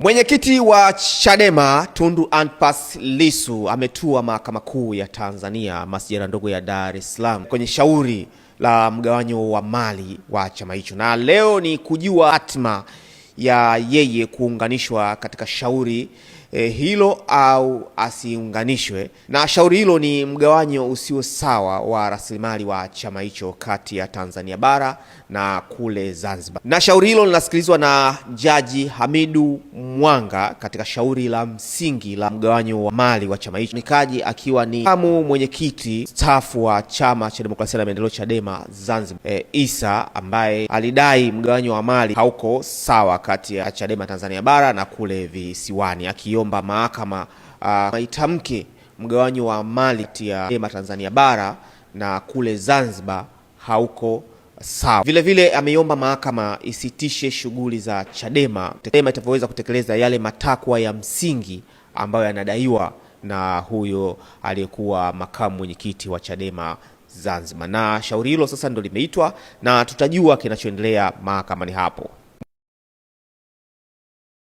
Mwenyekiti wa Chadema Tundu Antipas Lissu ametua Mahakama Kuu ya Tanzania masjala ndogo ya Dar es Salaam kwenye shauri la mgawanyo wa mali wa chama hicho, na leo ni kujua hatima ya yeye kuunganishwa katika shauri hilo au asiunganishwe. Na shauri hilo ni mgawanyo usio sawa wa rasilimali wa chama hicho kati ya Tanzania bara na kule Zanzibar. Na shauri hilo linasikilizwa na Jaji Hamidu Mwanga katika shauri la msingi la mgawanyo wa mali wa chama hicho, mikaji akiwa ni makamu mwenyekiti mstaafu wa Chama cha Demokrasia na Maendeleo Chadema Zanzibar Isa, ambaye alidai mgawanyo wa mali hauko sawa kati ya Chadema Tanzania bara na kule visiwani, akiomba mahakama itamke mgawanyo wa mali kati ya Chadema Tanzania bara na kule Zanzibar hauko sawa. Vile vile ameiomba mahakama isitishe shughuli za Chadema itapoweza kutekeleza yale matakwa ya msingi ambayo yanadaiwa na huyo aliyekuwa makamu mwenyekiti wa Chadema Zanzibar. Na shauri hilo sasa ndo limeitwa na tutajua kinachoendelea mahakamani hapo.